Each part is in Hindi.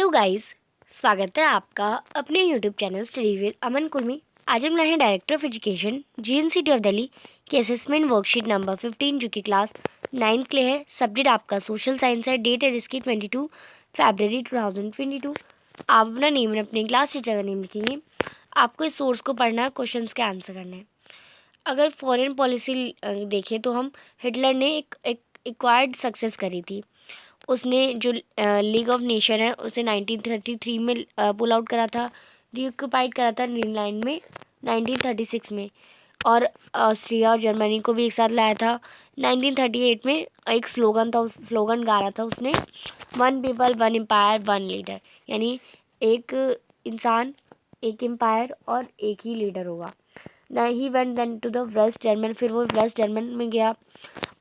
हेलो गाइस, स्वागत है आपका अपने यूट्यूब चैनल स्टडी विद अमन कुर्मी। आज हम लाए हैं director of education GNCT of Delhi की असेसमेंट वर्कशीट नंबर 15 जो कि क्लास 9 के लिए है। सब्जेक्ट आपका सोशल साइंस है। डेट है जिसकी 22 फरवरी 2022। आप अपना नेम और अपनी क्लास टीचर का नेम लिखेंगे। आपको इस सोर्स को पढ़ना है, क्वेश्चन के आंसर करने हैं। अगर फॉरेन पॉलिसी देखें तो हम हिटलर ने एक एक्वायर्ड सक्सेस करी थी। उसने जो लीग ऑफ नेशन है उसे 1933 में पुल आउट करा था, रीऑक्यूपाइड करा था ग्रीनलैंड में 1936 में, और ऑस्ट्रिया और जर्मनी को भी एक साथ लाया था 1938 में। एक स्लोगन था, उस स्लोगन गा रहा था उसने, one people one empire one leader, यानी एक इंसान एक एम्पायर और एक ही लीडर होगा। He went then to the west German, फिर वो वेस्ट जर्मन में गया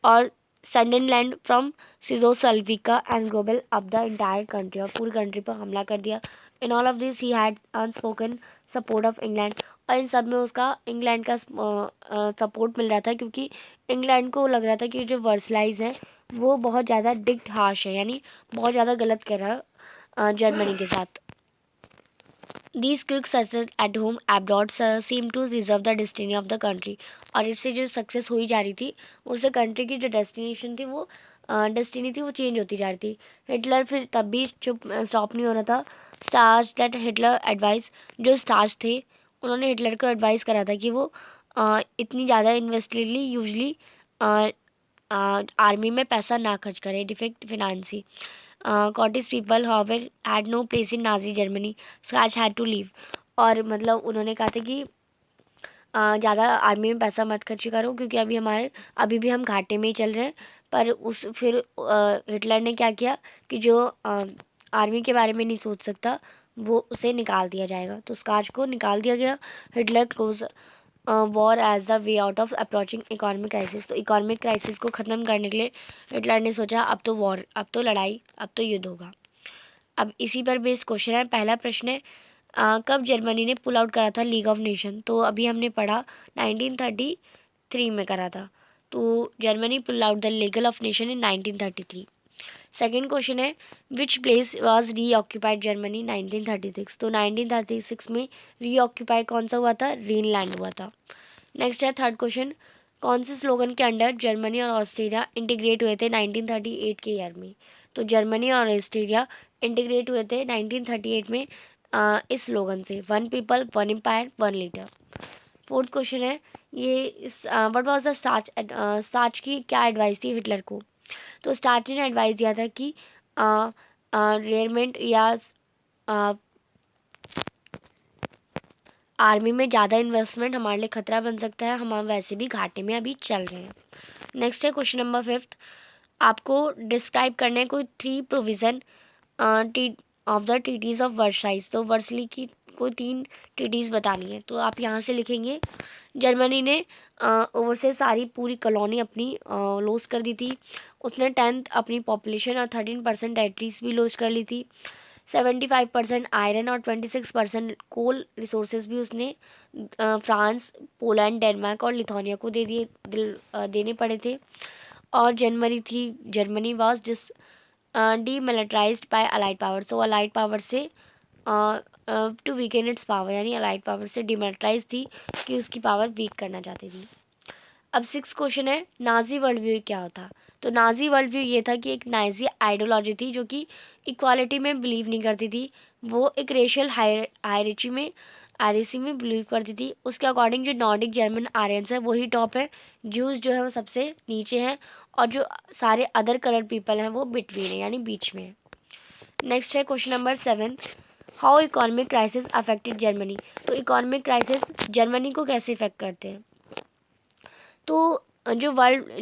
और Sudetenland from Czechoslovakia and gobbled up the entire country, और पूरी कंट्री पर हमला कर दिया। In all of this he had unspoken support of England, और इन सब में उसका इंग्लैंड का सपोर्ट मिल रहा था, क्योंकि इंग्लैंड को लग रहा था कि जो वर्सलाइज है वो बहुत ज़्यादा डिक्ट हार्श है, यानी बहुत ज़्यादा गलत कर रहा है जर्मनी के साथ। These quick success at home abroad seem to reserve the destiny of the country, और इससे जो सक्सेस हुई जा रही थी उससे कंट्री की जो डेस्टिनेशन थी वो डेस्टिनी थी वो चेंज होती जा रही थी। हिटलर फिर तब भी चुप स्टॉप नहीं हो रहा था। स्टार्स दैट हिटलर एडवाइस, जो स्टार्स थे उन्होंने हिटलर को एडवाइस करा था कि वो इतनी ज़्यादा इन्वेस्टली यूजली आर्मी में पैसा ना खर्च करे, defect फिनांसी। Scottish people, however, had no place in Nazi Germany. Scratch had to leave. और मतलब उन्होंने कहा था कि ज़्यादा आर्मी में पैसा मत खर्च करो, क्योंकि अभी भी हम घाटे में ही चल रहे हैं। पर उस फिर हिटलर ने क्या किया कि जो आर्मी के बारे में नहीं सोच सकता वो उसे निकाल दिया जाएगा, तो स्काच को निकाल दिया गया। Hitler close war as the way out of approaching economic crisis, तो इकोनॉमिक क्राइसिस को ख़त्म करने के लिए हिटलर ने सोचा अब तो वॉर, अब तो लड़ाई, अब तो युद्ध होगा। अब इसी पर बेस्ड क्वेश्चन है। पहला प्रश्न है कब जर्मनी ने पुल आउट करा था लीग ऑफ नेशन, तो अभी हमने पढ़ा 1933 में करा था, तो Germany pull out the league of nation in 1933। Second question है which place was reoccupied Germany 1936, तो 1936 में री ऑक्यूपाई कौन सा हुआ था, ग्रीनलैंड हुआ था। नेक्स्ट है थर्ड क्वेश्चन, कौन से स्लोगन के अंडर जर्मनी और ऑस्ट्रेलिया इंटीग्रेट हुए थे 1938 के ईयर में, तो जर्मनी और ऑस्ट्रेलिया इंटीग्रेट हुए थे 1938 में इस स्लोगन से, one people one empire one leader. Fourth question है ये इस व्हाट वाज द साच की क्या एडवाइस थी हिटलर को, तो स्टार्च ने एडवाइस दिया था कि रेयरमेंट या आर्मी में ज़्यादा इन्वेस्टमेंट हमारे लिए खतरा बन सकता है, हम वैसे भी घाटे में अभी चल रहे हैं। नेक्स्ट है क्वेश्चन नंबर 5, आपको डिस्क्राइब करने कोई 3 provision of the treaties of Versailles, तो वर्सली की कोई 3 ट्रीटीज़ बतानी है, तो आप यहाँ से लिखेंगे। जर्मनी ने ओवर से सारी पूरी कॉलोनी अपनी लॉस कर दी थी। उसने 10th अपनी पॉपुलेशन और 13% टेरिटरीज भी लॉस कर ली थी। 75% आयरन और 26% कोल रिसोर्सेज भी उसने फ्रांस, पोलैंड, डेनमार्क और लिथुआनिया को देने पड़े थे। और Germany was demilitarised by allied power, तो अलाइड पावर से टू वीकेन इट्स पावर, यानी अलाइड पावर से डिमिलिटराइज थी कि उसकी पावर वीक करना चाहती थी। अब 6 क्वेश्चन है नाजी वर्ल्ड व्यू क्या होता, तो नाजी वर्ल्ड व्यू ये था कि एक नाजी आइडियोलॉजी थी जो कि इक्वालिटी में बिलीव नहीं करती थी, वो एक रेशियल आयरेसी में बिलीव करती थी। उसके अकॉर्डिंग जो नॉर्डिक जर्मन आर्यंस है वही टॉप है, ज्यूज जो है वो सबसे नीचे हैं, और जो सारे अदर कलर पीपल हैं वो बिटवीन है, यानी बीच में है। नेक्स्ट है question number 7, how economic crisis affected Germany, तो इकोनॉमिक क्राइसिस जर्मनी को कैसे इफेक्ट करते हैं, तो जो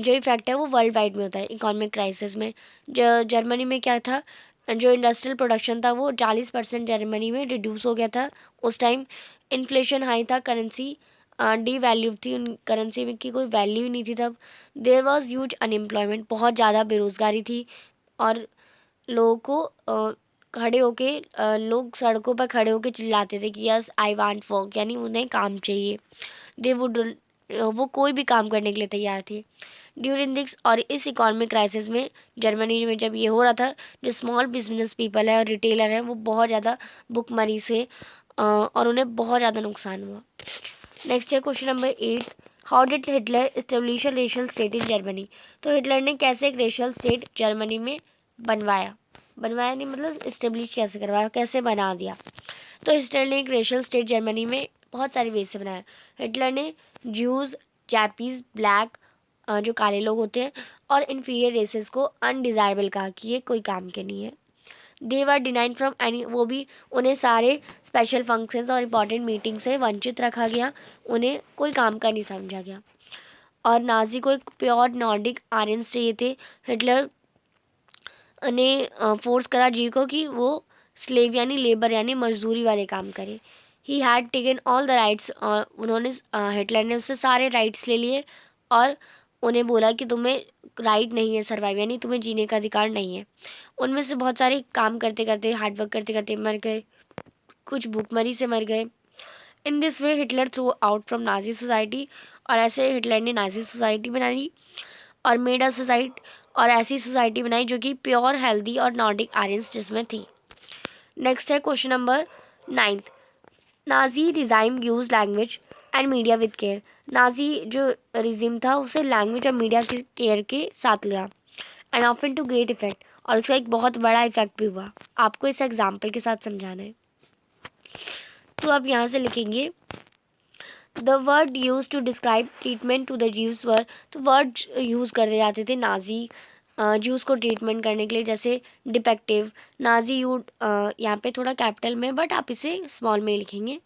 इफेक्ट है वो वर्ल्ड वाइड में होता है इकोनॉमिक क्राइसिस में। जर्मनी में क्या था, जो इंडस्ट्रियल प्रोडक्शन था वो 40% जर्मनी में रिड्यूस हो गया था। उस टाइम इन्फ्लेशन हाई था, करेंसी डी वैल्यू थी, उन करेंसी में की कोई वैल्यू ही नहीं थी तब। देयर वॉज ह्यूज अनएम्प्लॉयमेंट, बहुत ज़्यादा बेरोज़गारी थी, और लोगों को खड़े होके लोग सड़कों पर खड़े होके चिल्लाते थे कि यस आई वांट वर्क, यानी उन्हें काम चाहिए। दे वुड वो कोई भी काम करने के लिए तैयार थे। ड्यूरिंग दिस और इस इकोनॉमिक क्राइसिस में जर्मनी में जब ये हो रहा था, जो स्मॉल बिजनेस पीपल है और रिटेलर हैं वो बहुत ज़्यादा भुखमरी से और उन्हें बहुत ज़्यादा नुकसान हुआ। नेक्स्ट है question number 8, how did Hitler establish a racial state in Germany. तो हिटलर ने कैसे एक रेशियल स्टेट जर्मनी में बनवाया, बनवाया नहीं मतलब इस्टेब्लिश कैसे करवाया, कैसे बना दिया। तो हिटलर ने एक रेशियल स्टेट जर्मनी में बहुत सारी वेज से बनाया। हिटलर ने ज्यूज़, जैपीज़, ब्लैक जो काले लोग होते हैं और इन्फीरियर रेसेस को अनडिज़ायरेबल कहा कि ये कोई काम के नहीं है। दे वर डिनाइड फ्रॉम एनी, वो भी उन्हें सारे स्पेशल फंक्शंस और इम्पॉर्टेंट मीटिंग से वंचित रखा गया, उन्हें कोई काम का नहीं समझा गया। और नाजी को एक प्योर नॉर्डिक आर्यंस चाहिए थे। हिटलर ने फोर्स करा जी को कि वो स्लेव यानी लेबर यानी मजदूरी वाले काम करे। He had taken all the rights, उन्होंने हिटलर ने उससे सारे राइट्स ले लिए और उन्हें बोला कि तुम्हें राइट नहीं है सर्वाइव, यानी तुम्हें जीने का अधिकार नहीं है। उनमें से बहुत सारे काम करते करते हार्डवर्क करते करते मर गए, कुछ भूखमरी से मर गए। In this way Hitler through out from Nazi society, और ऐसे हिटलर ने नाजी सोसाइटी बनाई और मेड अ सोसाइटी, और ऐसी सोसाइटी बनाई जो कि प्योर हेल्दी और नॉर्डिक आर्यंस जिसमें थी। नेक्स्ट है question number 9, Nazi regime use language and media with care. Nazi जो रिजिम था उसे लैंग्वेज और मीडिया के केयर के साथ लिया and often to great effect, और उसका एक बहुत बड़ा इफेक्ट भी हुआ। आपको इस एग्जाम्पल के साथ समझाना है। तो आप यहाँ से लिखेंगे the word use to describe treatment to the Jews were, तो वर्ड यूज़ करे जाते थे नाजी ज्यूज़ को ट्रीटमेंट करने के लिए, जैसे डिपेक्टिव, नाजी यू यहाँ पे थोड़ा कैपिटल में बट आप इसे स्मॉल में लिखेंगे।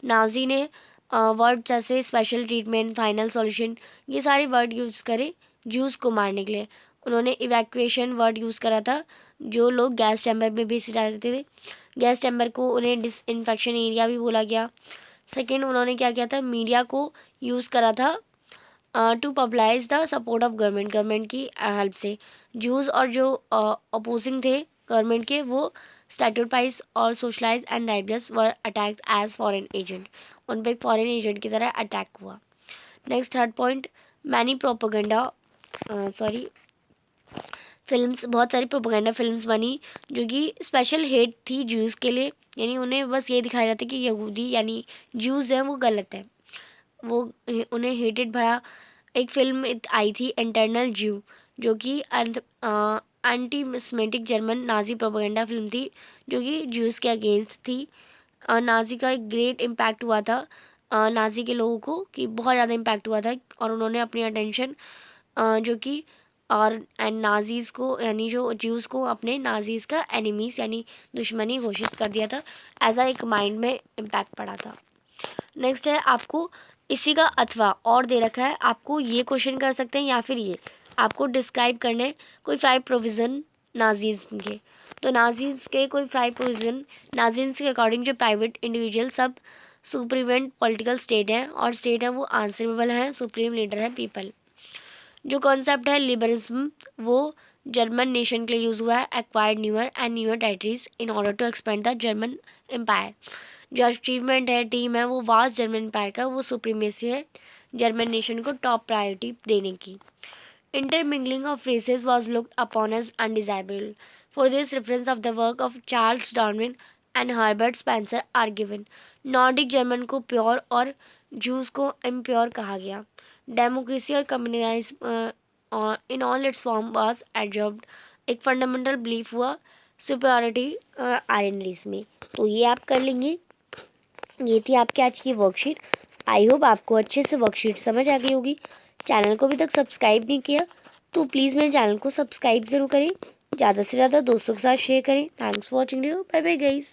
नाजी ने वर्ड जैसे स्पेशल ट्रीटमेंट, फाइनल सॉल्यूशन, ये सारे वर्ड यूज़ करे ज्यूज़ को मारने के लिए। उन्होंने इवैक्यूएशन वर्ड यूज़ करा था, जो लोग गैस चैम्बर में भेजे जाते थे, गैस चैम्बर को उन्हें डिसइंफेक्शन एरिया भी बोला गया। सेकेंड, उन्होंने क्या किया था, मीडिया को यूज़ करा था to publicize the support of government, government की हेल्प से ज्यूज़ और जो अपोजिंग थे गवर्नमेंट के वो स्टैट्यूटाइज और socialists and liberals were attacked as foreign agent, उन पर एक फॉरेन एजेंट की तरह अटैक हुआ। Next third point, many propaganda films, बहुत सारी प्रोपोगंडा फिल्म्स बनी जो कि स्पेशल हेट थी ज्यूज़ के लिए, यानी उन्हें बस ये दिखाया जाता है कि यहूदी यानी ज्यूज़ हैं वो गलत है, वो उन्हें हेटेड भरा। एक फिल्म आई थी इंटरनल ज्यू, जो कि anti semitic German Nazi propaganda film थी जो कि ज्यूज़ के अगेंस्ट थी। नाजी का एक ग्रेट इम्पैक्ट हुआ था नाजी के लोगों को, कि बहुत ज़्यादा इम्पैक्ट हुआ था और उन्होंने अपनी अटेंशन जो कि और नाजीज़ को यानी जो ज्यूज़ को अपने नाजीज़ का एनिमीज यानी दुश्मनी घोषित कर दिया था, ऐसा एक माइंड में इम्पैक्ट पड़ा था। नेक्स्ट है आपको इसी का अथवा और दे रखा है, आपको ये क्वेश्चन कर सकते हैं या फिर ये आपको डिस्क्राइब करने कोई 5 प्रोविज़न नाजीज़ के। तो नाजीज़ के कोई 5 प्रोविज़न, नाजीज़ के अकॉर्डिंग जो प्राइवेट इंडिविजुअल सब सुप्रीमेंट पॉलिटिकल स्टेट है, और स्टेट है वो आंसरेबल है, सुप्रीम लीडर है पीपल। जो कॉन्सेप्ट है लिबरलिज्म वो जर्मन नेशन के लिए यूज़ हुआ है, acquired newer and newer territories in order to expand the German empire. जो अचीवमेंट है टीम है वो वास्ट जर्मन एम्पायर का, वो सुप्रीमेसी है जर्मन नेशन को टॉप प्रायोरिटी देने की। Intermingling of races was looked upon as undesirable, for this reference of the work of Charles Darwin and Herbert Spencer are given. Nordic German को प्योर और जूस को इम्प्योर कहा गया। डेमोक्रेसी और communalism in all its form was absorbed, एक फंडामेंटल बिलीफ हुआ सुपरियॉरिटी आयरन रेस में। तो ये आप कर लेंगे। ये थी आपकी आज की वर्कशीट। आई होप आपको अच्छे से वर्कशीट समझ आ गई होगी। चैनल को अभी तक सब्सक्राइब नहीं किया तो प्लीज़ मेरे चैनल को सब्सक्राइब ज़रूर करें, ज़्यादा से ज़्यादा दोस्तों के साथ शेयर करें। Thanks for watching video, bye bye guys.